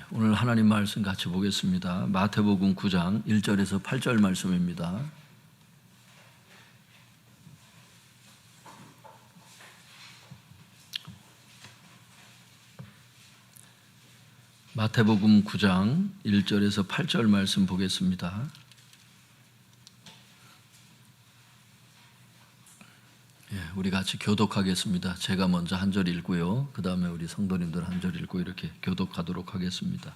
오늘 하나님 말씀 같이 보겠습니다. 마태복음 9장 1절에서 8절 말씀입니다. 마태복음 9장 1절에서 8절 말씀 보겠습니다. 우리 같이 교독하겠습니다. 제가 먼저 한 절 읽고요. 그 다음에 우리 성도님들 한 절 읽고 이렇게 교독하도록 하겠습니다.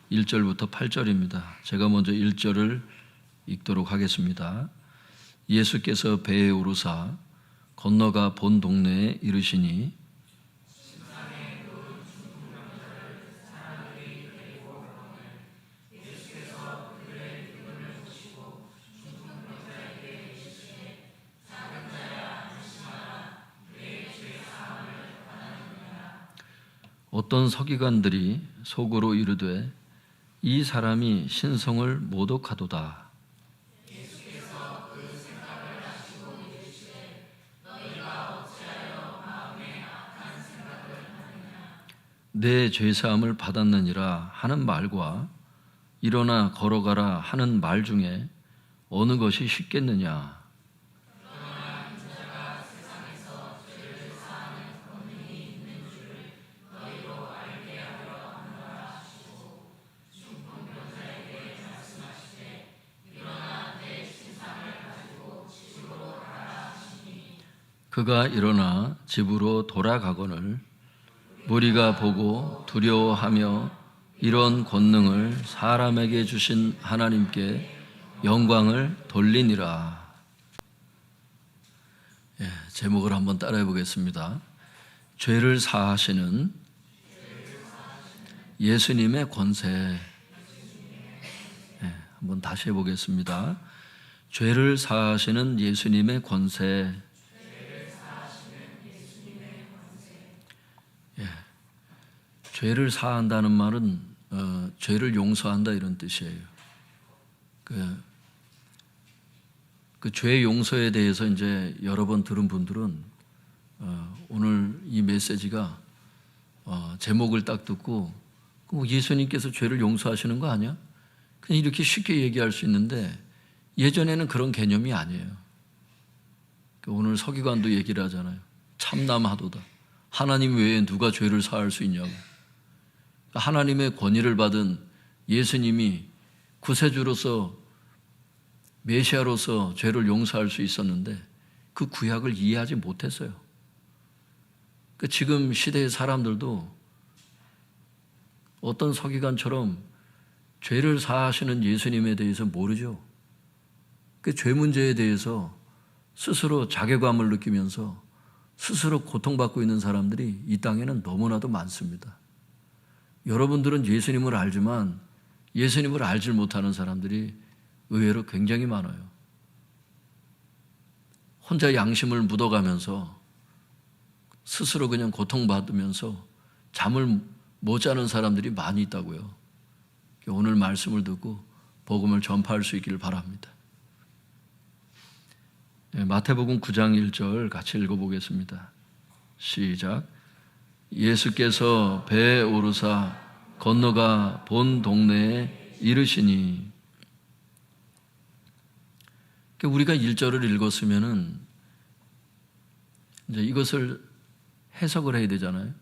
1절부터 8절입니다. 제가 먼저 1절을 읽도록 하겠습니다. 예수께서 배에 오르사 건너가 본 동네에 이르시니 어떤 서기관들이 속으로 이르되 이 사람이 신성을 모독하도다. 예수께서 그 생각을 아시고 이르시되 너희가 어찌하여 마음에 악한 생각을 하느냐. 내 죄사함을 받았느니라 하는 말과 일어나 걸어가라 하는 말 중에 어느 것이 쉽겠느냐. 그가 일어나 집으로 돌아가거늘 무리가 보고 두려워하며 이런 권능을 사람에게 주신 하나님께 영광을 돌리니라. 제목을 한번 따라해 보겠습니다. 죄를 사하시는 예수님의 권세. 한번 다시 해보겠습니다. 죄를 사하시는 예수님의 권세. 죄를 사한다는 말은 죄를 용서한다 이런 뜻이에요. 그 죄 용서에 대해서 이제 여러 번 들은 분들은 오늘 이 메시지가 제목을 딱 듣고 예수님께서 죄를 용서하시는 거 아니야? 그냥 이렇게 쉽게 얘기할 수 있는데 예전에는 그런 개념이 아니에요. 오늘 서기관도 얘기를 하잖아요. 참남하도다. 하나님 외에 누가 죄를 사할 수 있냐고. 하나님의 권위를 받은 예수님이 구세주로서 메시아로서 죄를 용서할 수 있었는데 그 구약을 이해하지 못했어요. 지금 시대의 사람들도 어떤 서기관처럼 죄를 사하시는 예수님에 대해서 모르죠. 그 죄 문제에 대해서 스스로 자괴감을 느끼면서 스스로 고통받고 있는 사람들이 이 땅에는 너무나도 많습니다. 여러분들은 예수님을 알지만 예수님을 알지 못하는 사람들이 의외로 굉장히 많아요. 혼자 양심을 묻어가면서 스스로 그냥 고통받으면서 잠을 못 자는 사람들이 많이 있다고요. 오늘 말씀을 듣고 복음을 전파할 수 있기를 바랍니다. 마태복음 9장 1절 같이 읽어보겠습니다. 시작. 예수께서 배에 오르사 건너가 본 동네에 이르시니. 우리가 1절을 읽었으면은 이제 이것을 해석을 해야 되잖아요.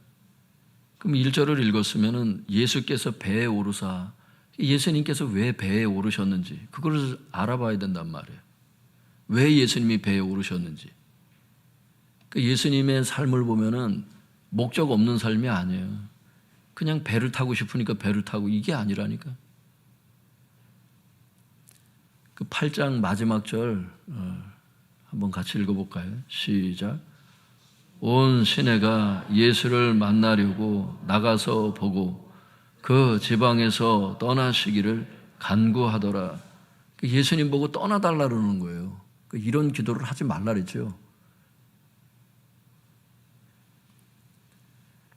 그럼 1절을 읽었으면은 예수께서 배에 오르사, 예수님께서 왜 배에 오르셨는지 그걸 알아봐야 된단 말이에요. 왜 예수님이 배에 오르셨는지. 예수님의 삶을 보면은 목적 없는 삶이 아니에요. 그냥 배를 타고 싶으니까 배를 타고 이게 아니라니까. 그 8장 마지막 절 한번 같이 읽어볼까요? 시작. 온 시내가 예수를 만나려고 나가서 보고 그 지방에서 떠나시기를 간구하더라. 예수님 보고 떠나달라 그러는 거예요. 이런 기도를 하지 말라 그랬죠.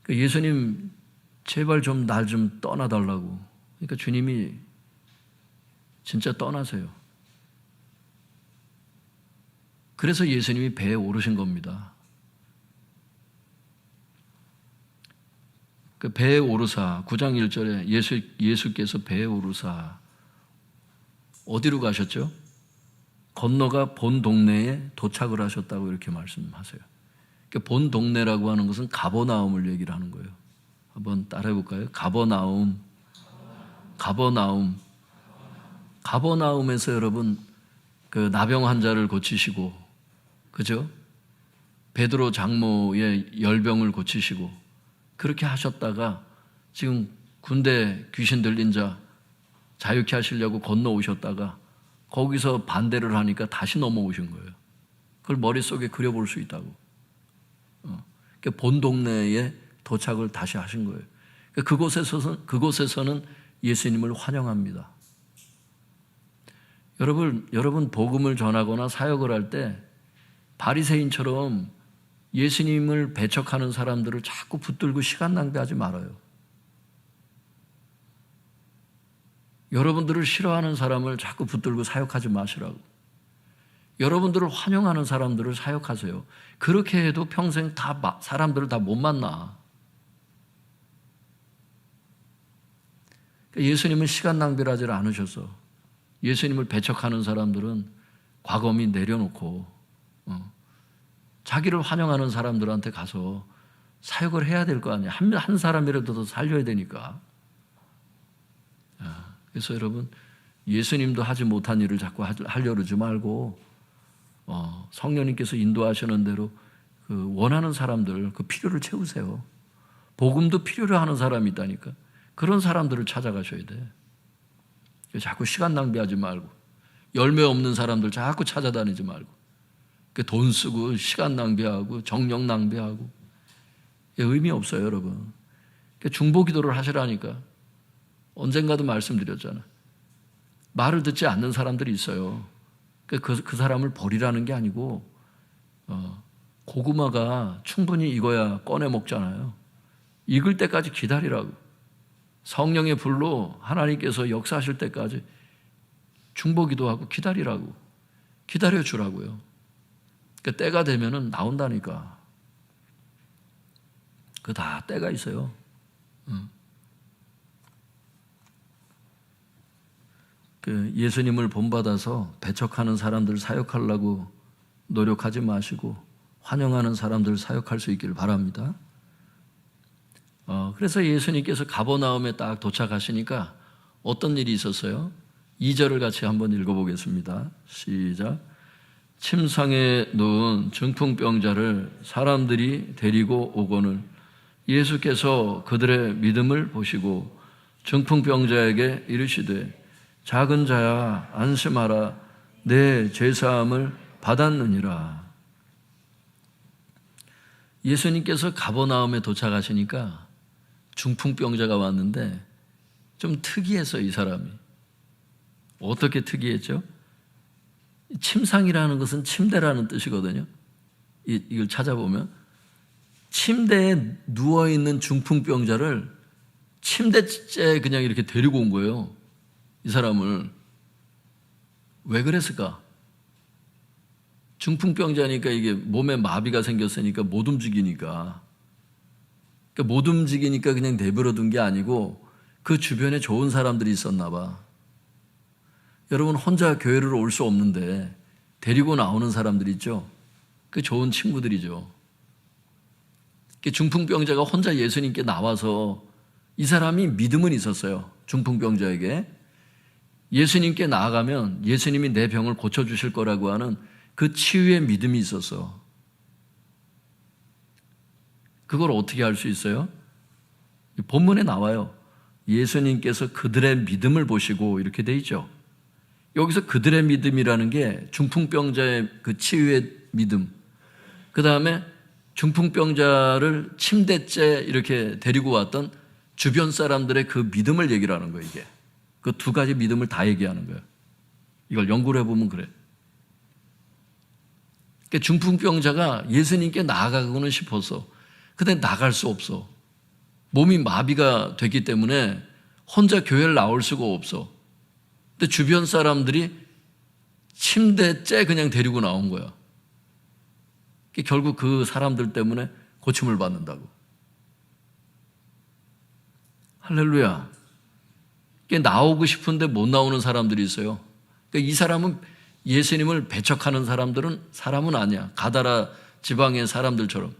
예수님 제발 좀 날 좀 떠나달라고. 그러니까 주님이 진짜 떠나세요. 그래서 예수님이 배에 오르신 겁니다. 그 배에 오르사 9장 1절에 예수께서 배에 오르사 어디로 가셨죠? 건너가 본 동네에 도착을 하셨다고 이렇게 말씀하세요. 그러니까 본 동네라고 하는 것은 가버나움을 얘기를 하는 거예요. 한번 따라해 볼까요? 가버나움. 가버나움에서 여러분 그 나병 환자를 고치시고, 그죠? 베드로 장모의 열병을 고치시고 그렇게 하셨다가 지금 군대 귀신 들린 자 자유케 하시려고 건너오셨다가 거기서 반대를 하니까 다시 넘어오신 거예요. 그걸 머릿속에 그려볼 수 있다고. 그러니까 본 동네에 도착을 다시 하신 거예요. 그러니까 그곳에서는 예수님을 환영합니다. 여러분 복음을 전하거나 사역을 할 때 바리새인처럼 예수님을 배척하는 사람들을 자꾸 붙들고 시간 낭비하지 말아요. 여러분들을 싫어하는 사람을 자꾸 붙들고 사역하지 마시라고. 여러분들을 환영하는 사람들을 사역하세요. 그렇게 해도 평생 사람들을 다 못 만나. 예수님은 시간 낭비를 하지 않으셔서 예수님을 배척하는 사람들은 과거미 내려놓고 자기를 환영하는 사람들한테 가서 사역을 해야 될 거 아니에요. 한 사람이라도 더 살려야 되니까. 그래서 여러분 예수님도 하지 못한 일을 자꾸 하려 그러지 말고 성령님께서 인도하시는 대로 그 원하는 사람들 그 필요를 채우세요. 복음도 필요로 하는 사람이 있다니까. 그런 사람들을 찾아가셔야 돼. 자꾸 시간 낭비하지 말고 열매 없는 사람들 자꾸 찾아다니지 말고 돈 쓰고 시간 낭비하고 정력 낭비하고 의미 없어요, 여러분. 중보기도를 하시라니까. 언젠가도 말씀드렸잖아. 말을 듣지 않는 사람들이 있어요. 그 사람을 버리라는 게 아니고 고구마가 충분히 익어야 꺼내 먹잖아요. 익을 때까지 기다리라고. 성령의 불로 하나님께서 역사하실 때까지 중보기도하고 기다리라고. 기다려주라고요. 때가 되면은 나온다니까. 그 다 때가 있어요. 예수님을 본받아서 배척하는 사람들 사역하려고 노력하지 마시고 환영하는 사람들 사역할 수 있기를 바랍니다. 그래서 예수님께서 가버나움에 딱 도착하시니까 어떤 일이 있었어요? 2절을 같이 한번 읽어보겠습니다. 시작. 침상에 누운 중풍병자를 사람들이 데리고 오거늘 예수께서 그들의 믿음을 보시고 중풍병자에게 이르시되 작은 자야 안심하라 내 죄사함을 받았느니라. 예수님께서 가버나움에 도착하시니까 중풍병자가 왔는데 좀 특이했어요. 이 사람이. 어떻게 특이했죠? 침상이라는 것은 침대라는 뜻이거든요. 이걸 찾아보면 침대에 누워있는 중풍병자를 침대째 그냥 이렇게 데리고 온 거예요. 이 사람을. 왜 그랬을까? 중풍병자니까 이게 몸에 마비가 생겼으니까 못 움직이니까. 그러니까 못 움직이니까 그냥 내버려 둔 게 아니고 그 주변에 좋은 사람들이 있었나 봐. 여러분 혼자 교회를 올 수 없는데 데리고 나오는 사람들 있죠? 그 좋은 친구들이죠. 중풍병자가 혼자 예수님께 나와서 이 사람이 믿음은 있었어요. 중풍병자에게. 예수님께 나아가면 예수님이 내 병을 고쳐주실 거라고 하는 그 치유의 믿음이 있었어. 그걸 어떻게 알 수 있어요? 본문에 나와요. 예수님께서 그들의 믿음을 보시고 이렇게 돼 있죠. 여기서 그들의 믿음이라는 게 중풍병자의 그 치유의 믿음, 그 다음에 중풍병자를 침대째 이렇게 데리고 왔던 주변 사람들의 그 믿음을 얘기를 하는 거예요. 이게 그 두 가지 믿음을 다 얘기하는 거예요. 이걸 연구를 해보면 그래. 그러니까 중풍병자가 예수님께 나아가고는 싶었어. 근데 나갈 수 없어. 몸이 마비가 됐기 때문에 혼자 교회를 나올 수가 없어. 근데 주변 사람들이 침대째 그냥 데리고 나온 거야. 결국 그 사람들 때문에 고침을 받는다고. 할렐루야. 나오고 싶은데 못 나오는 사람들이 있어요. 이 사람은 예수님을 배척하는 사람은 아니야. 가다라 지방의 사람들처럼.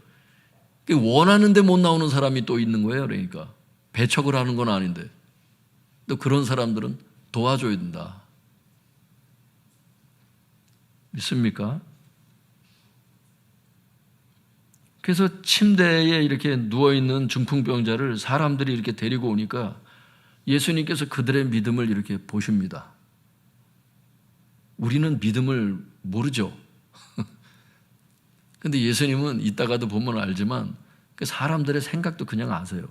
원하는데 못 나오는 사람이 또 있는 거예요. 그러니까 배척을 하는 건 아닌데 또 그런 사람들은 도와줘야 된다. 믿습니까? 그래서 침대에 이렇게 누워있는 중풍병자를 사람들이 이렇게 데리고 오니까 예수님께서 그들의 믿음을 이렇게 보십니다. 우리는 믿음을 모르죠. 근데 예수님은 이따가도 보면 알지만 그 사람들의 생각도 그냥 아세요.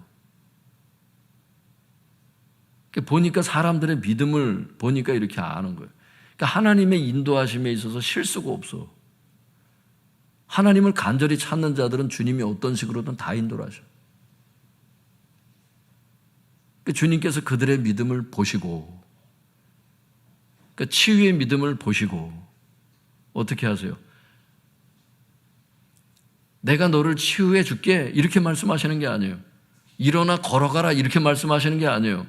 보니까 사람들의 믿음을 보니까 이렇게 아는 거예요. 그러니까 하나님의 인도하심에 있어서 실수가 없어. 하나님을 간절히 찾는 자들은 주님이 어떤 식으로든 다 인도를 하셔. 그러니까 주님께서 그들의 믿음을 보시고, 그러니까 치유의 믿음을 보시고 어떻게 하세요? 내가 너를 치유해 줄게 이렇게 말씀하시는 게 아니에요. 일어나 걸어가라 이렇게 말씀하시는 게 아니에요.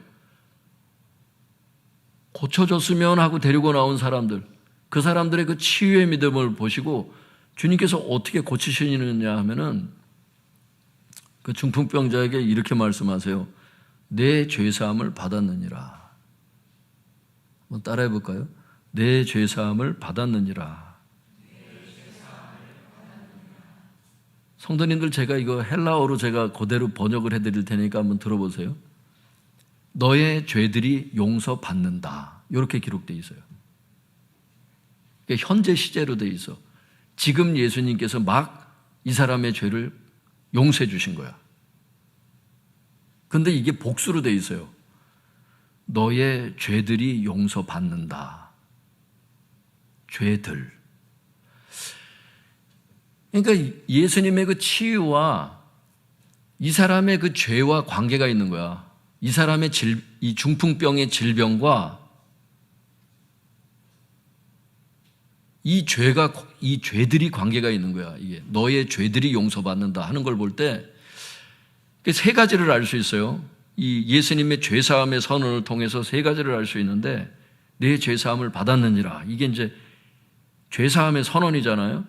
고쳐줬으면 하고 데리고 나온 사람들, 그 사람들의 그 치유의 믿음을 보시고 주님께서 어떻게 고치시느냐 하면은 그 중풍병자에게 이렇게 말씀하세요. 내 죄사함을 받았느니라. 한번 따라해 볼까요? 내 죄사함을 받았느니라. 성도님들, 제가 이거 헬라어로 제가 그대로 번역을 해드릴 테니까 한번 들어보세요. 너의 죄들이 용서받는다. 이렇게 기록되어 있어요. 현재 시제로 되어 있어. 지금 예수님께서 막 이 사람의 죄를 용서해 주신 거야. 근데 이게 복수로 되어 있어요. 너의 죄들이 용서받는다. 죄들. 그러니까 예수님의 그 치유와 이 사람의 그 죄와 관계가 있는 거야. 이 사람의 이 중풍병의 질병과 이 죄들이 관계가 있는 거야. 이게 너의 죄들이 용서받는다 하는 걸 볼 때 세 가지를 알 수 있어요. 이 예수님의 죄사함의 선언을 통해서 세 가지를 알 수 있는데, 내 죄사함을 받았느니라. 이게 이제 죄사함의 선언이잖아요.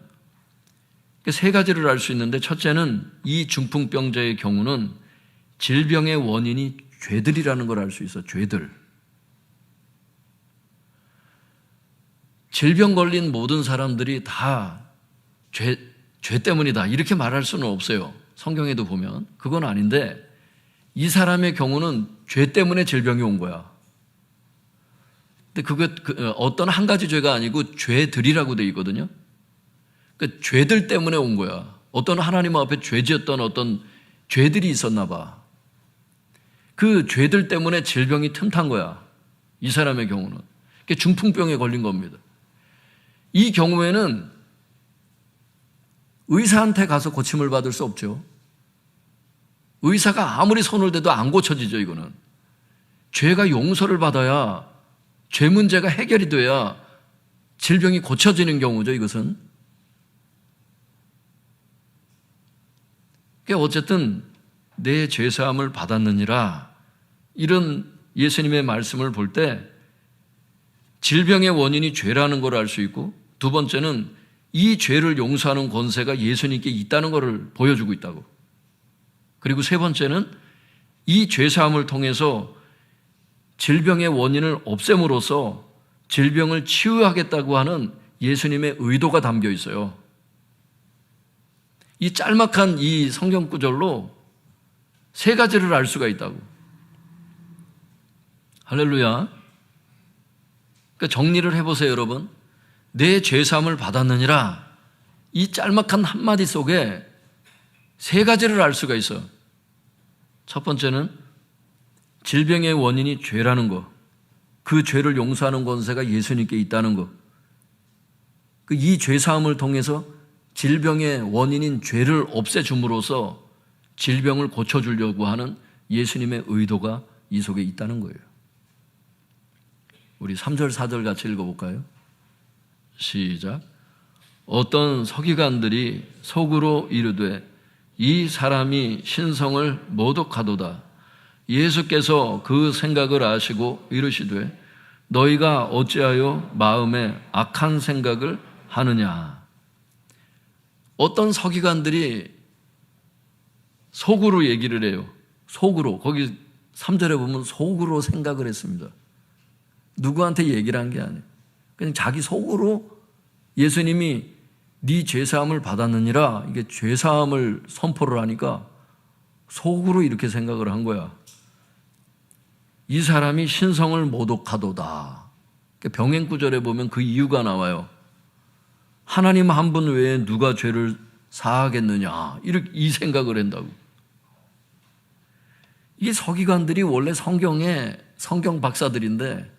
세 가지를 알 수 있는데, 첫째는 이 중풍병자의 경우는 질병의 원인이 죄들이라는 걸 알 수 있어. 죄들. 질병 걸린 모든 사람들이 다 죄 때문이다 이렇게 말할 수는 없어요. 성경에도 보면 그건 아닌데, 이 사람의 경우는 죄 때문에 질병이 온 거야. 근데 그거 어떤 한 가지 죄가 아니고 죄들이라고 돼 있거든요. 그러니까 죄들 때문에 온 거야. 어떤 하나님 앞에 죄지었던 어떤 죄들이 있었나 봐. 그 죄들 때문에 질병이 틈탄 거야. 이 사람의 경우는. 그게 중풍병에 걸린 겁니다. 이 경우에는 의사한테 가서 고침을 받을 수 없죠. 의사가 아무리 손을 대도 안 고쳐지죠. 이거는 죄가 용서를 받아야, 죄 문제가 해결이 돼야 질병이 고쳐지는 경우죠. 이것은. 그러니까 어쨌든 내 죄사함을 받았느니라, 이런 예수님의 말씀을 볼 때 질병의 원인이 죄라는 걸 알 수 있고, 두 번째는 이 죄를 용서하는 권세가 예수님께 있다는 것을 보여주고 있다고. 그리고 세 번째는 이 죄사함을 통해서 질병의 원인을 없앰으로써 질병을 치유하겠다고 하는 예수님의 의도가 담겨 있어요. 이 짤막한 이 성경 구절로 세 가지를 알 수가 있다고. 할렐루야. 그러니까 정리를 해보세요, 여러분. 내 죄사함을 받았느니라, 이 짤막한 한마디 속에 세 가지를 알 수가 있어요. 첫 번째는 질병의 원인이 죄라는 것, 그 죄를 용서하는 권세가 예수님께 있다는 것, 이 죄사함을 통해서 질병의 원인인 죄를 없애줌으로써 질병을 고쳐주려고 하는 예수님의 의도가 이 속에 있다는 거예요. 우리 3절 4절 같이 읽어볼까요? 시작. 어떤 서기관들이 속으로 이르되 이 사람이 신성을 모독하도다. 예수께서 그 생각을 아시고 이르시되 너희가 어찌하여 마음에 악한 생각을 하느냐. 어떤 서기관들이 속으로 얘기를 해요. 속으로. 거기 3절에 보면 속으로 생각을 했습니다. 누구한테 얘기를 한 게 아니에요. 그냥 자기 속으로 예수님이 네 죄사함을 받았느니라, 이게 죄사함을 선포를 하니까 속으로 이렇게 생각을 한 거야. 이 사람이 신성을 모독하도다. 병행 구절에 보면 그 이유가 나와요. 하나님 한 분 외에 누가 죄를 사하겠느냐, 이렇게 이 생각을 한다고. 이 서기관들이 원래 성경 박사들인데,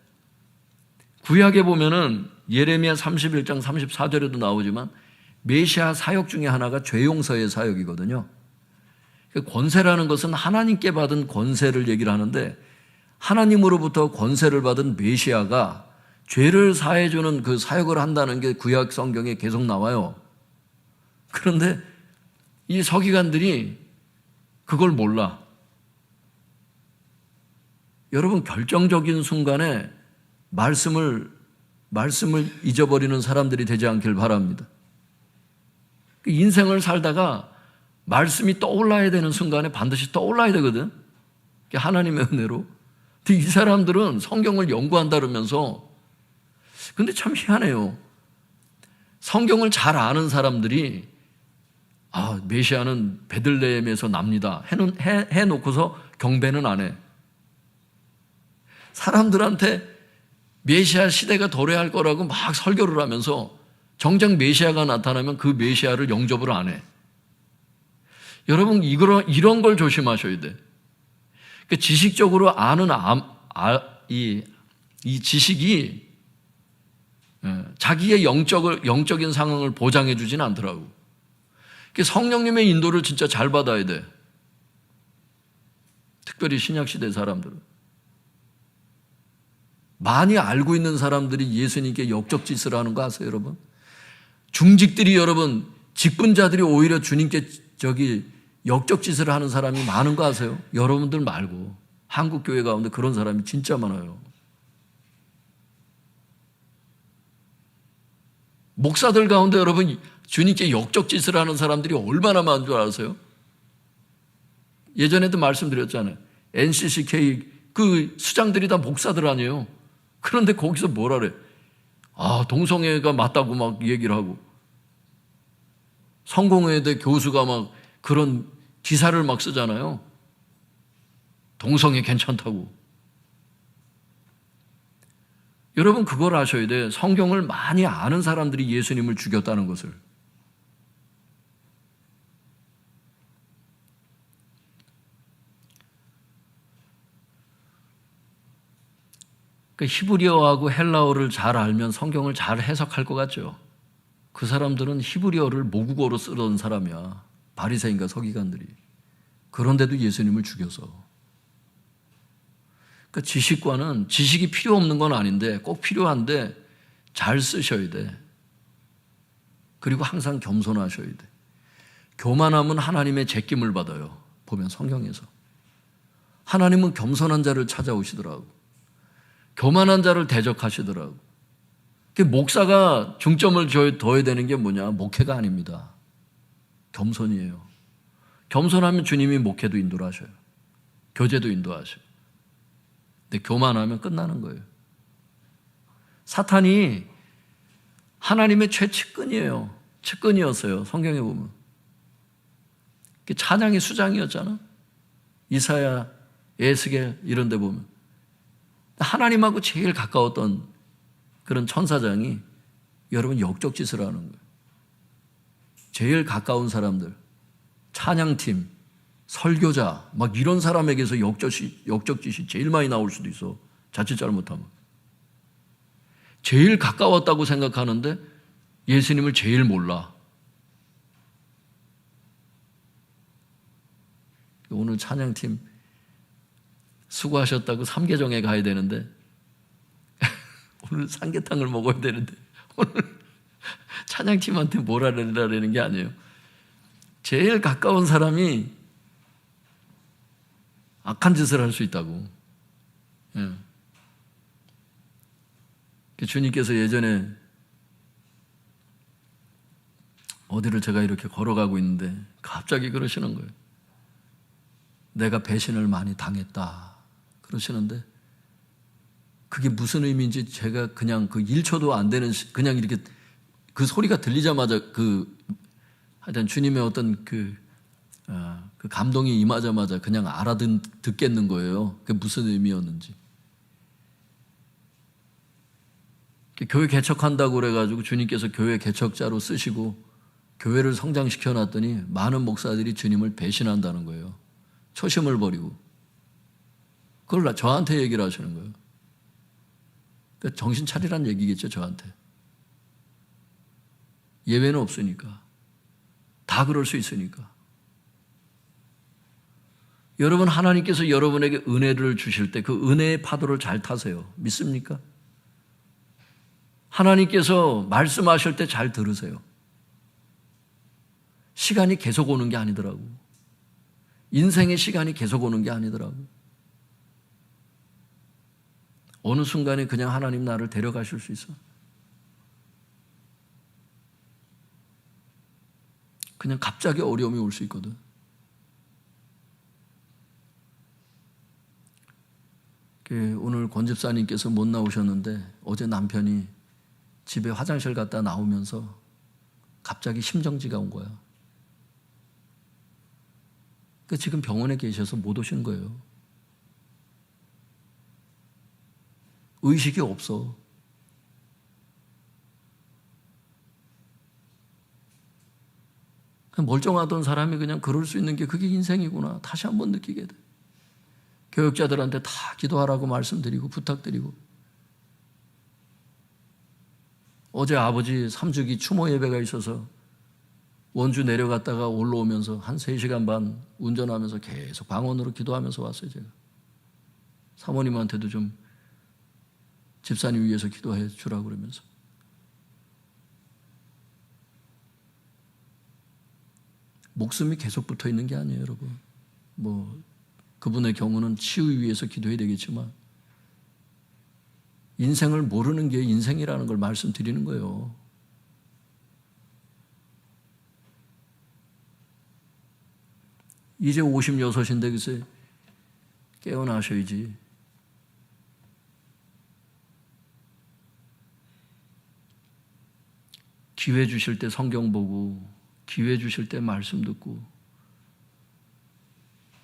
구약에 보면은 예레미야 31장 34절에도 나오지만 메시아 사역 중에 하나가 죄용서의 사역이거든요. 권세라는 것은 하나님께 받은 권세를 얘기를 하는데, 하나님으로부터 권세를 받은 메시아가 죄를 사해주는 그 사역을 한다는 게 구약 성경에 계속 나와요. 그런데 이 서기관들이 그걸 몰라. 여러분, 결정적인 순간에 말씀을 잊어버리는 사람들이 되지 않길 바랍니다. 인생을 살다가 말씀이 떠올라야 되는 순간에 반드시 떠올라야 되거든. 하나님의 은혜로. 근데 이 사람들은 성경을 연구한다 그러면서, 근데 참 희한해요. 성경을 잘 아는 사람들이 메시아는 베들레헴에서 납니다 해놓고서 경배는 안 해. 사람들한테 메시아 시대가 도래할 거라고 막 설교를 하면서 정작 메시아가 나타나면 그 메시아를 영접을 안 해. 여러분, 이런 걸 조심하셔야 돼. 지식적으로 아는 이 지식이 자기의 영적인 상황을 보장해 주진 않더라고. 성령님의 인도를 진짜 잘 받아야 돼. 특별히 신약시대 사람들은. 많이 알고 있는 사람들이 예수님께 역적짓을 하는 거 아세요, 여러분? 중직들이, 여러분, 직분자들이 오히려 주님께 역적짓을 하는 사람이 많은 거 아세요? 여러분들 말고. 한국 교회 가운데 그런 사람이 진짜 많아요. 목사들 가운데 여러분, 주님께 역적짓을 하는 사람들이 얼마나 많은 줄 아세요? 예전에도 말씀드렸잖아요. NCCK 그 수장들이 다 목사들 아니에요. 그런데 거기서 뭐라 그래? 동성애가 맞다고 막 얘기를 하고, 성공회대 교수가 막 그런 기사를 막 쓰잖아요. 동성애 괜찮다고. 여러분, 그걸 아셔야 돼. 성경을 많이 아는 사람들이 예수님을 죽였다는 것을. 히브리어하고 헬라어를 잘 알면 성경을 잘 해석할 것 같죠. 그 사람들은 히브리어를 모국어로 쓰던 사람이야. 바리새인과 서기관들이. 그런데도 예수님을 죽여서. 지식과는, 지식이 필요 없는 건 아닌데 꼭 필요한데 잘 쓰셔야 돼. 그리고 항상 겸손하셔야 돼. 교만함은 하나님의 제낌을 받아요. 보면 성경에서. 하나님은 겸손한 자를 찾아오시더라고. 교만한 자를 대적하시더라고. 목사가 중점을 둬야 되는 게 뭐냐? 목회가 아닙니다. 겸손이에요. 겸손하면 주님이 목회도 인도를 하셔요. 교제도 인도하셔요. 근데 교만하면 끝나는 거예요. 사탄이 하나님의 최측근이에요. 측근이었어요. 성경에 보면. 찬양의 수장이었잖아. 이사야, 에스겔 이런 데 보면. 하나님하고 제일 가까웠던 그런 천사장이 여러분 역적짓을 하는 거예요. 제일 가까운 사람들, 찬양팀, 설교자, 막 이런 사람에게서 역적짓이 제일 많이 나올 수도 있어. 자칫 잘못하면. 제일 가까웠다고 생각하는데 예수님을 제일 몰라. 오늘 찬양팀 수고하셨다고 삼계정에 가야 되는데 오늘 삼계탕을 먹어야 되는데 오늘 찬양팀한테 뭐라 그러라는 게 아니에요. 제일 가까운 사람이 악한 짓을 할 수 있다고. 예. 주님께서 예전에 어디를 제가 이렇게 걸어가고 있는데 갑자기 그러시는 거예요. 내가 배신을 많이 당했다 그러시는데, 그게 무슨 의미인지 제가 그냥 그 1초도 안 되는 그냥 이렇게 그 소리가 들리자마자 하여튼 주님의 어떤 그 감동이 임하자마자 그냥 듣겠는 거예요. 그게 무슨 의미였는지. 교회 개척한다고 그래가지고 주님께서 교회 개척자로 쓰시고 교회를 성장시켜 놨더니 많은 목사들이 주님을 배신한다는 거예요. 초심을 버리고. 그걸 저한테 얘기를 하시는 거예요. 그러니까 정신 차리란 얘기겠죠, 저한테. 예외는 없으니까. 다 그럴 수 있으니까. 여러분, 하나님께서 여러분에게 은혜를 주실 때 그 은혜의 파도를 잘 타세요. 믿습니까? 하나님께서 말씀하실 때 잘 들으세요. 시간이 계속 오는 게 아니더라고. 인생의 시간이 계속 오는 게 아니더라고. 어느 순간에 그냥 하나님 나를 데려가실 수 있어. 그냥 갑자기 어려움이 올 수 있거든. 오늘 권 집사님께서 못 나오셨는데 어제 남편이 집에 화장실 갔다 나오면서 갑자기 심정지가 온 거야. 그러니까 지금 병원에 계셔서 못 오신 거예요. 의식이 없어. 그냥 멀쩡하던 사람이 그냥 그럴 수 있는 게 그게 인생이구나. 다시 한번 느끼게 돼. 교육자들한테 다 기도하라고 말씀드리고 부탁드리고. 어제 아버지 3주기 추모 예배가 있어서 원주 내려갔다가 올라오면서 한 3시간 반 운전하면서 계속 방언으로 기도하면서 왔어요, 제가. 사모님한테도 좀 집사님 위해서 기도해 주라고 그러면서. 목숨이 계속 붙어 있는 게 아니에요, 여러분. 그분의 경우는 치유 위해서 기도해야 되겠지만 인생을 모르는 게 인생이라는 걸 말씀드리는 거예요. 이제 56인데 글쎄 깨어나셔야지. 기회 주실 때 성경 보고, 기회 주실 때 말씀 듣고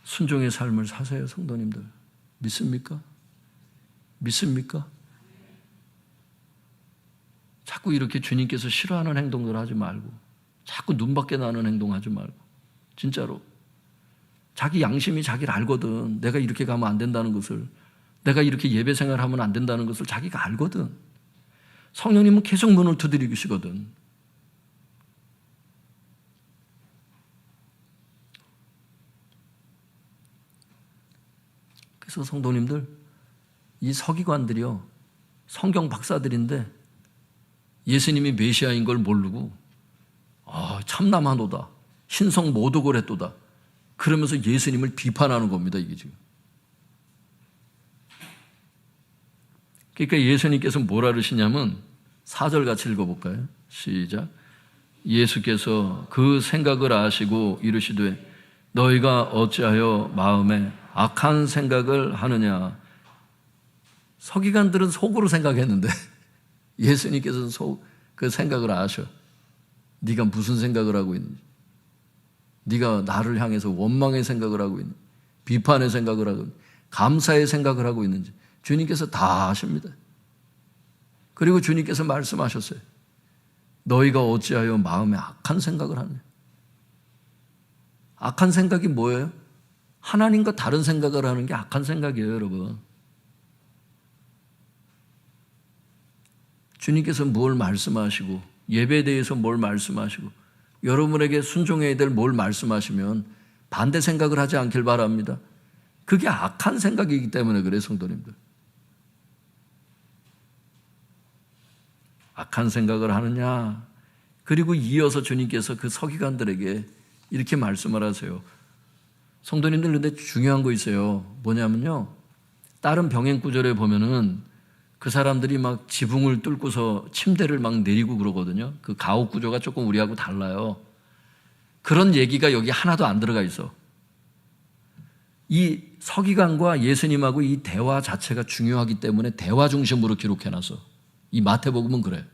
순종의 삶을 사세요, 성도님들. 믿습니까? 믿습니까? 자꾸 이렇게 주님께서 싫어하는 행동들 하지 말고, 자꾸 눈밖에 나는 행동 하지 말고, 진짜로. 자기 양심이 자기를 알거든. 내가 이렇게 가면 안 된다는 것을, 내가 이렇게 예배 생활하면 안 된다는 것을 자기가 알거든. 성령님은 계속 문을 두드리시거든. 그래서 성도님들, 이 서기관들이요, 성경 박사들인데 예수님이 메시아인 걸 모르고 참남하노다, 신성 모독을 했도다 그러면서 예수님을 비판하는 겁니다, 이게 지금. 그러니까 예수님께서 뭐라 그러시냐면 4절 같이 읽어볼까요? 시작. 예수께서 그 생각을 아시고 이르시되 너희가 어찌하여 마음에 악한 생각을 하느냐. 서기관들은 속으로 생각했는데 예수님께서는 그 생각을 아셔. 네가 무슨 생각을 하고 있는지, 네가 나를 향해서 원망의 생각을 하고 있는지, 비판의 생각을 하고 있는지, 감사의 생각을 하고 있는지 주님께서 다 아십니다. 그리고 주님께서 말씀하셨어요. 너희가 어찌하여 마음에 악한 생각을 하느냐. 악한 생각이 뭐예요? 하나님과 다른 생각을 하는 게 악한 생각이에요, 여러분. 주님께서 뭘 말씀하시고, 예배에 대해서 뭘 말씀하시고, 여러분에게 순종해야 될 뭘 말씀하시면 반대 생각을 하지 않길 바랍니다. 그게 악한 생각이기 때문에 그래요, 성도님들. 악한 생각을 하느냐. 그리고 이어서 주님께서 그 서기관들에게 이렇게 말씀을 하세요. 성도님들, 근데 중요한 거 있어요. 뭐냐면요, 다른 병행 구절에 보면은 그 사람들이 막 지붕을 뚫고서 침대를 막 내리고 그러거든요. 그 가옥 구조가 조금 우리하고 달라요. 그런 얘기가 여기 하나도 안 들어가 있어. 이 서기관과 예수님하고 이 대화 자체가 중요하기 때문에 대화 중심으로 기록해놨어. 이 마태복음은 그래.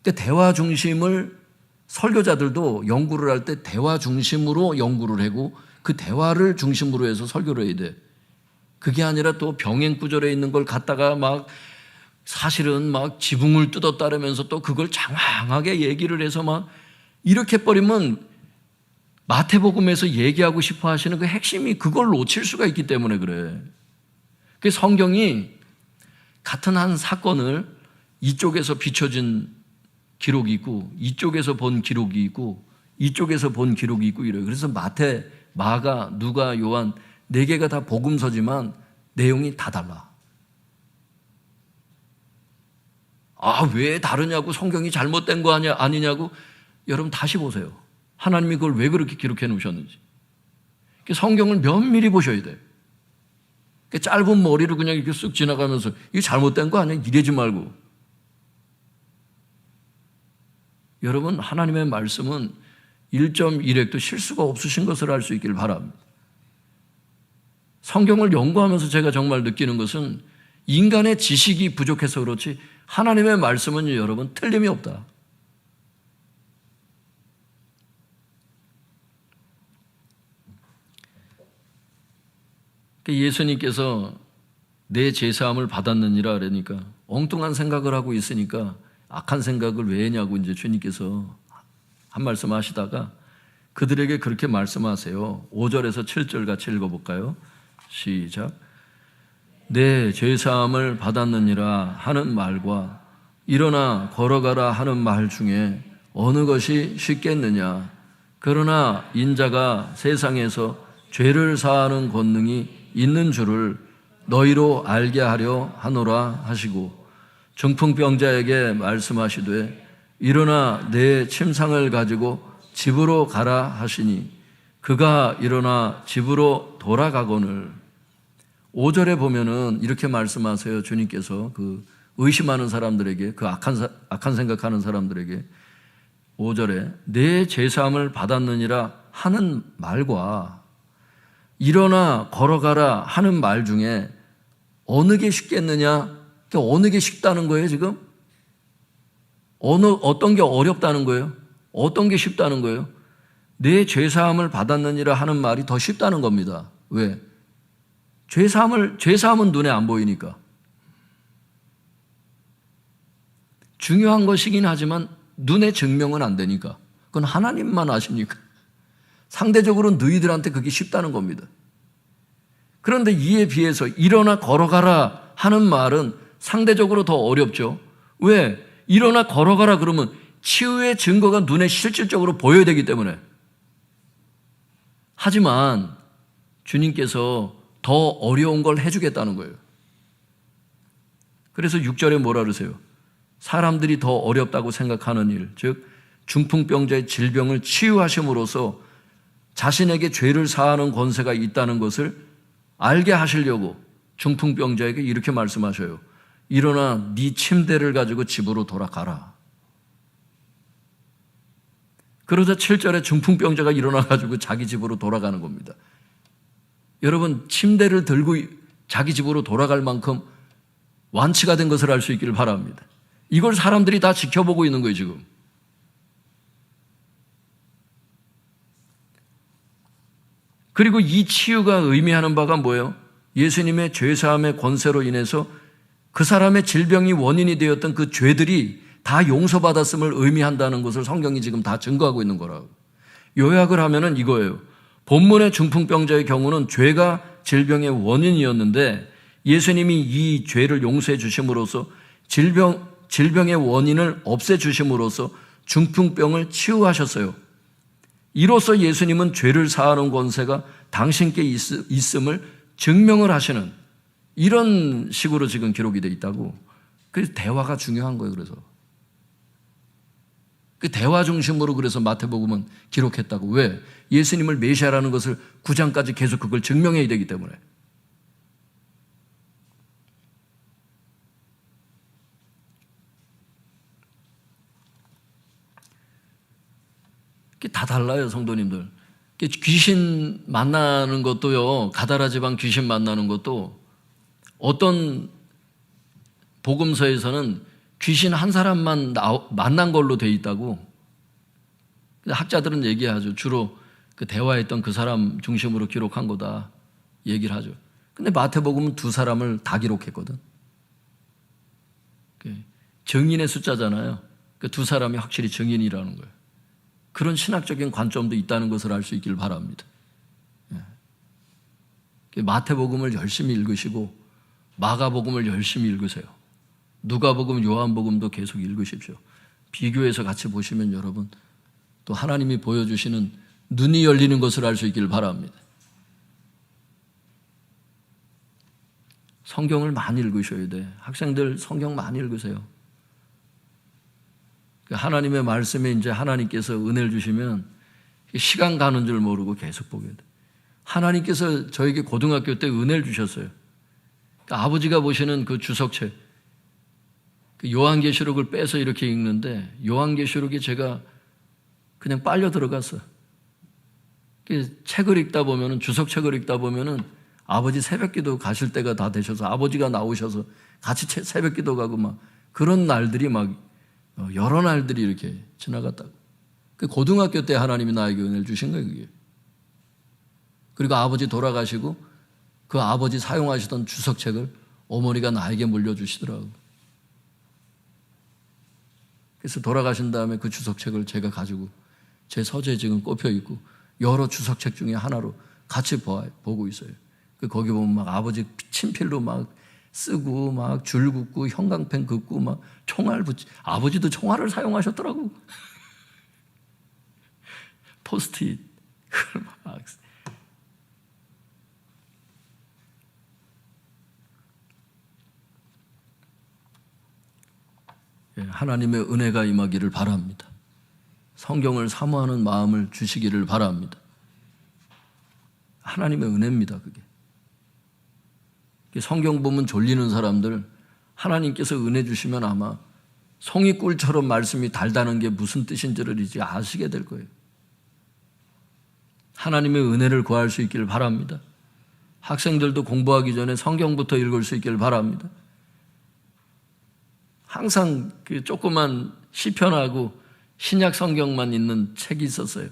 근데 대화 중심을 설교자들도 연구를 할 때 대화 중심으로 연구를 하고 그 대화를 중심으로 해서 설교를 해야 돼. 그게 아니라 또 병행 구절에 있는 걸 갖다가 막 사실은 막 지붕을 뜯었다라면서 또 그걸 장황하게 얘기를 해서 막 이렇게 버리면 마태복음에서 얘기하고 싶어 하시는 그 핵심이 그걸 놓칠 수가 있기 때문에 그래. 그 성경이 같은 한 사건을 이쪽에서 비춰진 기록이 있고 이쪽에서 본 기록이 있고 이쪽에서 본 기록이 있고 이래요. 그래서 마태, 마가, 누가, 요한 4개가 다 복음서지만 내용이 다 달라. 왜 다르냐고, 성경이 잘못된 거 아니냐고. 여러분 다시 보세요. 하나님이 그걸 왜 그렇게 기록해 놓으셨는지. 성경을 면밀히 보셔야 돼요. 짧은 머리로 그냥 이렇게 쓱 지나가면서 이게 잘못된 거 아니야? 이러지 말고. 여러분, 하나님의 말씀은 1.1획도 실수가 없으신 것을 알 수 있길 바랍니다. 성경을 연구하면서 제가 정말 느끼는 것은 인간의 지식이 부족해서 그렇지 하나님의 말씀은 여러분 틀림이 없다. 예수님께서 내 제사함을 받았느니라 그러니까 엉뚱한 생각을 하고 있으니까 악한 생각을 왜 했냐고 이제 주님께서 한 말씀 하시다가 그들에게 그렇게 말씀하세요. 5절에서 7절 같이 읽어볼까요? 시작. 내 죄사함을 받았느니라 하는 말과 일어나 걸어가라 하는 말 중에 어느 것이 쉽겠느냐. 그러나 인자가 세상에서 죄를 사하는 권능이 있는 줄을 너희로 알게 하려 하노라 하시고 중풍병자에게 말씀하시되 일어나 내 침상을 가지고 집으로 가라 하시니 그가 일어나 집으로 돌아가거늘. 5절에 보면은 이렇게 말씀하세요. 주님께서 그 의심하는 사람들에게, 그 악한 생각하는 사람들에게 5절에 내 죄사함을 받았느니라 하는 말과 일어나 걸어가라 하는 말 중에 어느 게 쉽겠느냐? 어느 게 쉽다는 거예요, 지금? 어떤 게 어렵다는 거예요? 어떤 게 쉽다는 거예요? 내 죄사함을 받았느니라 하는 말이 더 쉽다는 겁니다. 왜? 죄사함은 눈에 안 보이니까. 중요한 것이긴 하지만 눈에 증명은 안 되니까. 그건 하나님만 아시니까. 상대적으로 너희들한테 그게 쉽다는 겁니다. 그런데 이에 비해서 일어나 걸어가라 하는 말은 상대적으로 더 어렵죠. 왜? 일어나 걸어가라 그러면 치유의 증거가 눈에 실질적으로 보여야 되기 때문에. 하지만 주님께서 더 어려운 걸 해주겠다는 거예요. 그래서 6절에 뭐라 그러세요? 사람들이 더 어렵다고 생각하는 일, 즉 중풍병자의 질병을 치유하심으로써 자신에게 죄를 사하는 권세가 있다는 것을 알게 하시려고 중풍병자에게 이렇게 말씀하셔요. 일어나 네 침대를 가지고 집으로 돌아가라. 그러자 7절에 중풍병자가 일어나가지고 자기 집으로 돌아가는 겁니다. 여러분, 침대를 들고 자기 집으로 돌아갈 만큼 완치가 된 것을 알 수 있기를 바랍니다. 이걸 사람들이 다 지켜보고 있는 거예요, 지금. 그리고 이 치유가 의미하는 바가 뭐예요? 예수님의 죄사함의 권세로 인해서 그 사람의 질병이 원인이 되었던 그 죄들이 다 용서받았음을 의미한다는 것을 성경이 지금 다 증거하고 있는 거라고. 요약을 하면은 이거예요. 본문의 중풍병자의 경우는 죄가 질병의 원인이었는데 예수님이 이 죄를 용서해 주심으로써 질병의 원인을 없애 주심으로써 중풍병을 치유하셨어요. 이로써 예수님은 죄를 사하는 권세가 당신께 있음을 증명을 하시는 이런 식으로 지금 기록이 되어 있다고. 그래서 대화가 중요한 거예요. 그래서 그 대화 중심으로 그래서 마태복음은 기록했다고. 왜? 예수님을 메시아라는 것을 9장까지 계속 그걸 증명해야 되기 때문에. 다 달라요, 성도님들. 귀신 만나는 것도요, 가다라 지방 귀신 만나는 것도 어떤 복음서에서는 귀신 한 사람만 만난 걸로 돼 있다고. 학자들은 얘기하죠. 주로 그 대화했던 그 사람 중심으로 기록한 거다 얘기를 하죠. 근데 마태복음은 두 사람을 다 기록했거든. 증인의 숫자잖아요. 그 두 사람이 확실히 증인이라는 거예요. 그런 신학적인 관점도 있다는 것을 알 수 있길 바랍니다. 마태복음을 열심히 읽으시고 마가복음을 열심히 읽으세요. 누가복음, 요한복음도 계속 읽으십시오. 비교해서 같이 보시면 여러분 또 하나님이 보여주시는 눈이 열리는 것을 알 수 있길 바랍니다. 성경을 많이 읽으셔야 돼. 학생들 성경 많이 읽으세요. 하나님의 말씀에 이제 하나님께서 은혜를 주시면 시간 가는 줄 모르고 계속 보게 돼. 하나님께서 저에게 고등학교 때 은혜를 주셨어요. 아버지가 보시는 그 주석책, 그 요한계시록을 빼서 이렇게 읽는데 요한계시록에 제가 그냥 빨려 들어갔어요. 책을 읽다 보면은, 주석책을 읽다 보면은 아버지 새벽기도 가실 때가 다 되셔서 아버지가 나오셔서 같이 새벽기도 가고 막 그런 날들이 막 여러 날들이 이렇게 지나갔다고. 그 고등학교 때 하나님이 나에게 은혜를 주신 거예요, 그게. 그리고 아버지 돌아가시고 그 아버지 사용하시던 주석책을 어머니가 나에게 물려주시더라고요. 그래서 돌아가신 다음에 그 주석책을 제가 가지고 제 서재에 지금 꼽혀 있고 여러 주석책 중에 하나로 같이 보고 있어요. 거기 보면 막 아버지 친필로 막 쓰고 막 줄 긋고 형광펜 긋고 막 총알 붙이, 아버지도 총알을 사용하셨더라고. 포스트잇 막. 하나님의 은혜가 임하기를 바랍니다. 성경을 사모하는 마음을 주시기를 바랍니다. 하나님의 은혜입니다, 그게. 성경 보면 졸리는 사람들, 하나님께서 은혜 주시면 아마 송이꿀처럼 말씀이 달다는 게 무슨 뜻인지를 이제 아시게 될 거예요. 하나님의 은혜를 구할 수 있기를 바랍니다. 학생들도 공부하기 전에 성경부터 읽을 수 있기를 바랍니다. 항상 그 조그만 시편하고 신약 성경만 있는 책이 있었어요.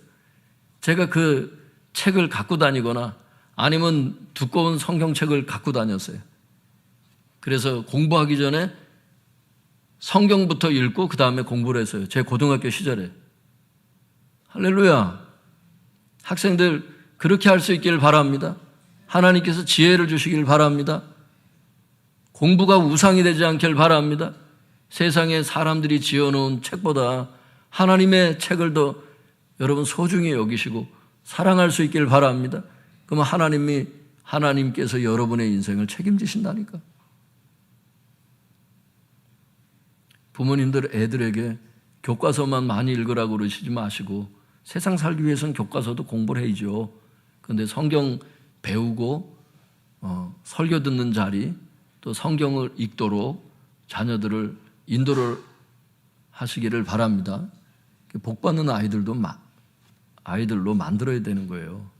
제가 그 책을 갖고 다니거나 아니면 두꺼운 성경책을 갖고 다녔어요. 그래서 공부하기 전에 성경부터 읽고 그 다음에 공부를 했어요. 제 고등학교 시절에. 할렐루야. 학생들 그렇게 할 수 있기를 바랍니다. 하나님께서 지혜를 주시기를 바랍니다. 공부가 우상이 되지 않기를 바랍니다. 세상에 사람들이 지어놓은 책보다 하나님의 책을 더 여러분 소중히 여기시고 사랑할 수 있기를 바랍니다. 그러면 하나님께서 여러분의 인생을 책임지신다니까. 부모님들 애들에게 교과서만 많이 읽으라고 그러시지 마시고 세상 살기 위해서는 교과서도 공부를 해야죠. 그런데 성경 배우고 설교 듣는 자리, 또 성경을 읽도록 자녀들을 인도를 하시기를 바랍니다. 복받는 아이들로 만들어야 되는 거예요.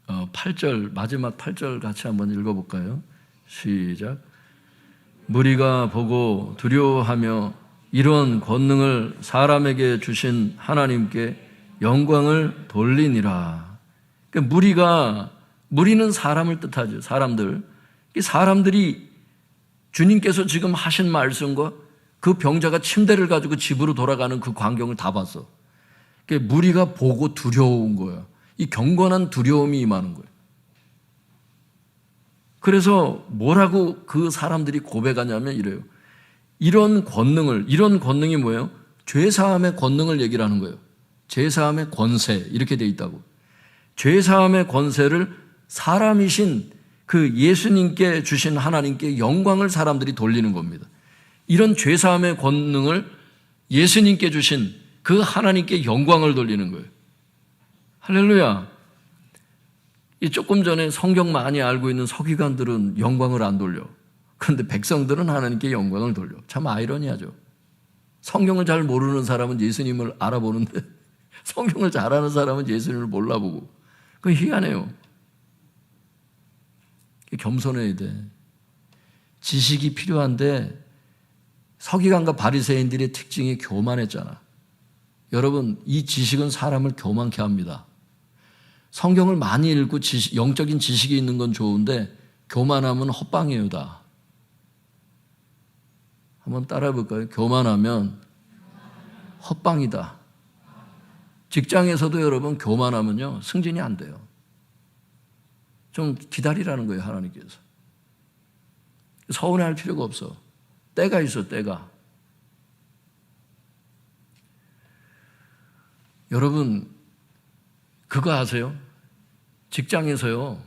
8절, 마지막 8절 같이 한번 읽어볼까요? 시작. 무리가 보고 두려워하며 이런 권능을 사람에게 주신 하나님께 영광을 돌리니라. 그러니까 무리는 사람을 뜻하죠. 사람들이 주님께서 지금 하신 말씀과 그 병자가 침대를 가지고 집으로 돌아가는 그 광경을 다 봤어. 그러니까 무리가 보고 두려운 거야. 이 경건한 두려움이 임하는 거예요. 그래서 뭐라고 그 사람들이 고백하냐면 이래요. 이런 권능이 뭐예요? 죄사함의 권능을 얘기를 하는 거예요. 죄사함의 권세, 이렇게 돼 있다고. 죄사함의 권세를 사람이신 그 예수님께 주신 하나님께 영광을 사람들이 돌리는 겁니다. 이런 죄사함의 권능을 예수님께 주신 그 하나님께 영광을 돌리는 거예요. 할렐루야. 이 조금 전에 성경 많이 알고 있는 서기관들은 영광을 안 돌려. 그런데 백성들은 하나님께 영광을 돌려. 참 아이러니하죠. 성경을 잘 모르는 사람은 예수님을 알아보는데 성경을 잘 아는 사람은 예수님을 몰라보고. 그건 희한해요. 겸손해야 돼. 지식이 필요한데 서기관과 바리새인들의 특징이 교만했잖아. 여러분, 이 지식은 사람을 교만케 합니다. 성경을 많이 읽고 영적인 지식이 있는 건 좋은데 교만하면 헛방이에요, 다. 한번 따라해 볼까요? 교만하면 헛방이다. 직장에서도 여러분 교만하면요 승진이 안 돼요. 좀 기다리라는 거예요, 하나님께서. 서운해할 필요가 없어. 때가 있어, 때가. 여러분, 그거 아세요? 직장에서요,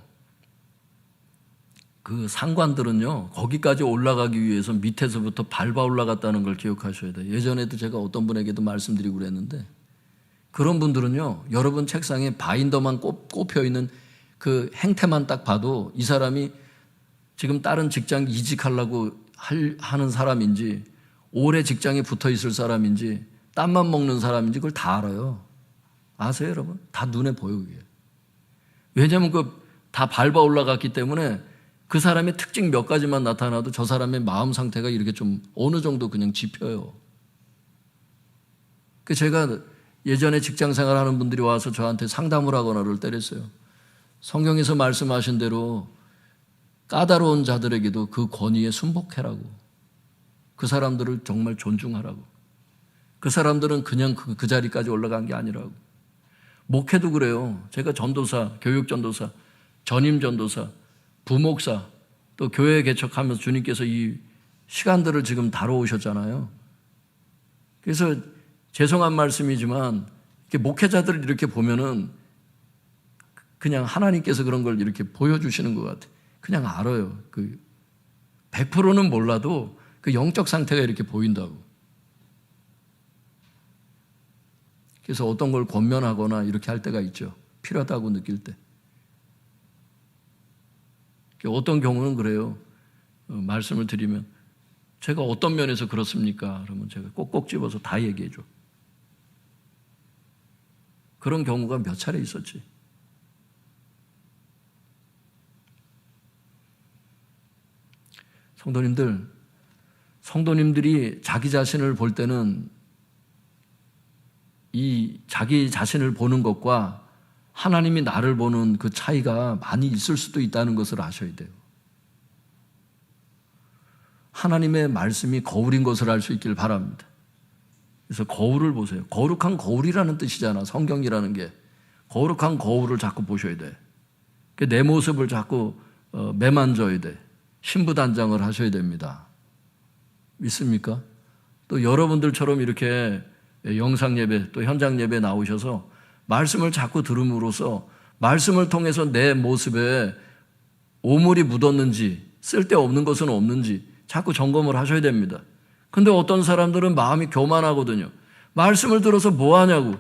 그 상관들은요, 거기까지 올라가기 위해서 밑에서부터 밟아 올라갔다는 걸 기억하셔야 돼요. 예전에도 제가 어떤 분에게도 말씀드리고 그랬는데, 그런 분들은요, 여러분 책상에 바인더만 꼽혀 있는 그 행태만 딱 봐도 이 사람이 지금 다른 직장 이직하려고 하는 사람인지, 오래 직장에 붙어 있을 사람인지, 땀만 먹는 사람인지 그걸 다 알아요. 아세요, 여러분? 다 눈에 보여, 그게. 왜냐하면 다 밟아 올라갔기 때문에 그 사람의 특징 몇 가지만 나타나도 저 사람의 마음 상태가 이렇게 좀 어느 정도 그냥 짚혀요. 제가 예전에 직장 생활하는 분들이 와서 저한테 상담을 하거나 그럴 때랬어요. 성경에서 말씀하신 대로 까다로운 자들에게도 그 권위에 순복해라고. 그 사람들을 정말 존중하라고. 그 사람들은 그냥 그 자리까지 올라간 게 아니라고. 목회도 그래요. 제가 전도사, 교육전도사, 전임전도사, 부목사, 또 교회 개척하면서 주님께서 이 시간들을 지금 다뤄오셨잖아요. 그래서 죄송한 말씀이지만 이렇게 목회자들을 이렇게 보면은 그냥 하나님께서 그런 걸 이렇게 보여주시는 것 같아요. 그냥 알아요. 100%는 몰라도 그 영적 상태가 이렇게 보인다고. 그래서 어떤 걸 권면하거나 이렇게 할 때가 있죠. 필요하다고 느낄 때. 어떤 경우는 그래요. 말씀을 드리면 제가 어떤 면에서 그렇습니까? 그러면 제가 꼭꼭 집어서 다 얘기해 줘. 그런 경우가 몇 차례 있었지. 성도님들이 자기 자신을 볼 때는 이 자기 자신을 보는 것과 하나님이 나를 보는 그 차이가 많이 있을 수도 있다는 것을 아셔야 돼요. 하나님의 말씀이 거울인 것을 알 수 있길 바랍니다. 그래서 거울을 보세요. 거룩한 거울이라는 뜻이잖아, 성경이라는 게. 거룩한 거울을 자꾸 보셔야 돼. 내 모습을 자꾸 매만져야 돼. 신부단장을 하셔야 됩니다. 믿습니까? 또 여러분들처럼 이렇게 영상예배 또 현장예배 나오셔서 말씀을 자꾸 들음으로써 말씀을 통해서 내 모습에 오물이 묻었는지 쓸데없는 것은 없는지 자꾸 점검을 하셔야 됩니다. 근데 어떤 사람들은 마음이 교만하거든요. 말씀을 들어서 뭐 하냐고.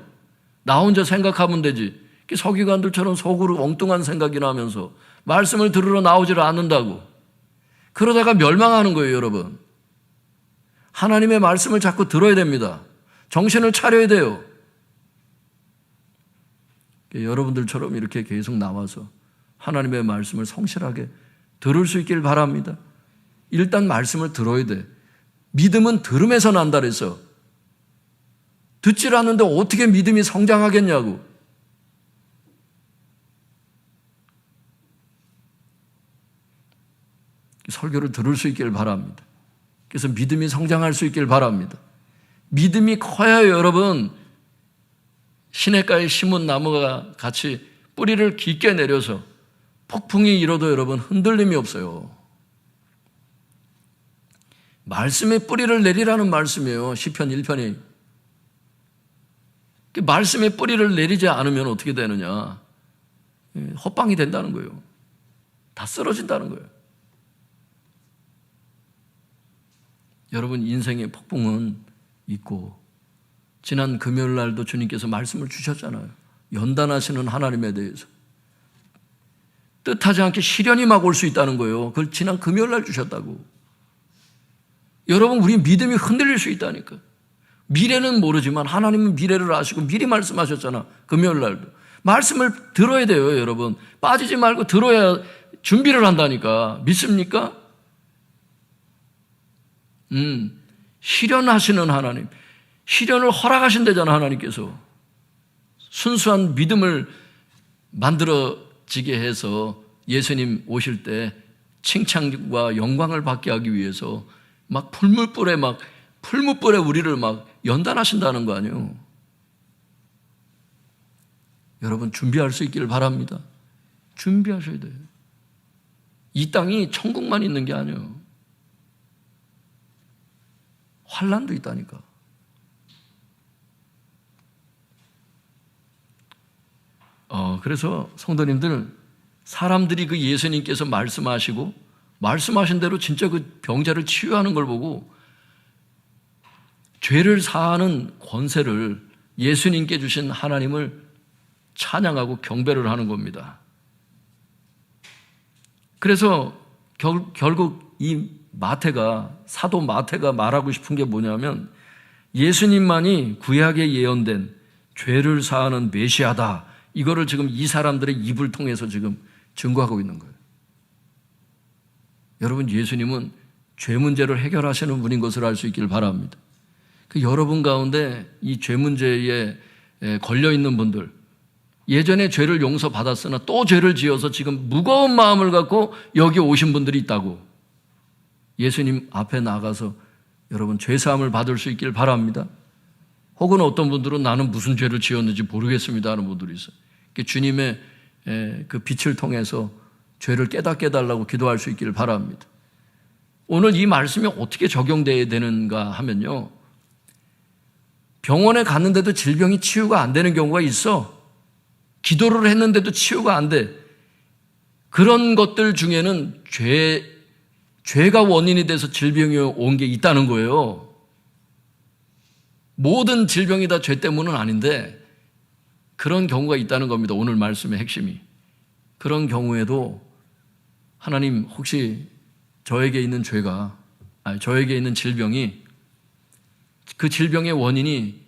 나 혼자 생각하면 되지. 서기관들처럼 속으로 엉뚱한 생각이나 하면서 말씀을 들으러 나오지를 않는다고. 그러다가 멸망하는 거예요, 여러분. 하나님의 말씀을 자꾸 들어야 됩니다. 정신을 차려야 돼요. 여러분들처럼 이렇게 계속 나와서 하나님의 말씀을 성실하게 들을 수 있길 바랍니다. 일단 말씀을 들어야 돼. 믿음은 들음에서 난다 그래서. 듣질 않는데 어떻게 믿음이 성장하겠냐고. 설교를 들을 수 있길 바랍니다. 그래서 믿음이 성장할 수 있길 바랍니다. 믿음이 커야 여러분 시냇가에 심은 나무가 같이 뿌리를 깊게 내려서 폭풍이 일어도 여러분 흔들림이 없어요. 말씀에 뿌리를 내리라는 말씀이에요. 시편 1편이. 말씀에 뿌리를 내리지 않으면 어떻게 되느냐. 헛방이 된다는 거예요. 다 쓰러진다는 거예요. 여러분 인생의 폭풍은 있고 지난 금요일 날도 주님께서 말씀을 주셨잖아요. 연단하시는 하나님에 대해서 뜻하지 않게 시련이 막 올 수 있다는 거예요. 그걸 지난 금요일 날 주셨다고. 여러분 우리 믿음이 흔들릴 수 있다니까. 미래는 모르지만 하나님은 미래를 아시고 미리 말씀하셨잖아. 금요일 날도. 말씀을 들어야 돼요, 여러분. 빠지지 말고 들어야 준비를 한다니까. 믿습니까? 시련하시는 하나님. 시련을 허락하신다잖아, 하나님께서. 순수한 믿음을 만들어지게 해서 예수님 오실 때 칭찬과 영광을 받게 하기 위해서 막 풀무불에 우리를 막 연단하신다는 거 아니에요. 여러분 준비할 수 있기를 바랍니다. 준비하셔야 돼요. 이 땅이 천국만 있는 게 아니에요. 환난도 있다니까. 그래서 성도님들, 사람들이 그 예수님께서 말씀하신 대로 진짜 그 병자를 치유하는 걸 보고 죄를 사하는 권세를 예수님께 주신 하나님을 찬양하고 경배를 하는 겁니다. 그래서 결국 이 사도 마태가 말하고 싶은 게 뭐냐면 예수님만이 구약에 예언된 죄를 사하는 메시아다. 이거를 지금 이 사람들의 입을 통해서 지금 증거하고 있는 거예요. 여러분 예수님은 죄 문제를 해결하시는 분인 것을 알 수 있기를 바랍니다. 여러분 가운데 이 죄 문제에 걸려있는 분들, 예전에 죄를 용서받았으나 또 죄를 지어서 지금 무거운 마음을 갖고 여기 오신 분들이 있다고. 예수님 앞에 나가서 여러분 죄사함을 받을 수 있기를 바랍니다. 혹은 어떤 분들은 나는 무슨 죄를 지었는지 모르겠습니다 하는 분들이 있어요. 주님의 그 빛을 통해서 죄를 깨닫게 해달라고 기도할 수 있기를 바랍니다. 오늘 이 말씀이 어떻게 적용되어야 되는가 하면요, 병원에 갔는데도 질병이 치유가 안 되는 경우가 있어. 기도를 했는데도 치유가 안 돼. 그런 것들 중에는 죄가 원인이 돼서 질병이 온 게 있다는 거예요. 모든 질병이 다 죄 때문은 아닌데 그런 경우가 있다는 겁니다. 오늘 말씀의 핵심이. 그런 경우에도 하나님 혹시 저에게 있는 질병이, 그 질병의 원인이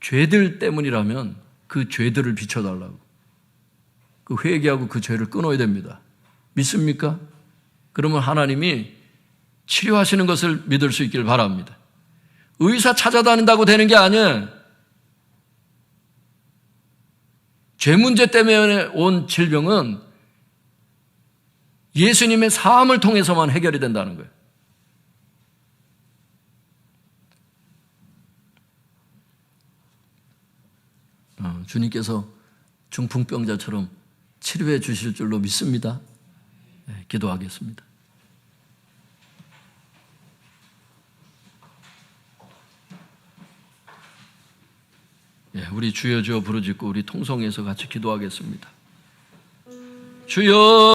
죄들 때문이라면 그 죄들을 비춰달라고. 그 회개하고 그 죄를 끊어야 됩니다. 믿습니까? 그러면 하나님이 치료하시는 것을 믿을 수 있기를 바랍니다. 의사 찾아다닌다고 되는 게 아니에요. 죄 문제 때문에 온 질병은 예수님의 사함을 통해서만 해결이 된다는 거예요. 주님께서 중풍병자처럼 치료해 주실 줄로 믿습니다. 네, 기도하겠습니다. 우리 주여 주여 부르짖고 우리 통성에서 같이 기도하겠습니다. 주여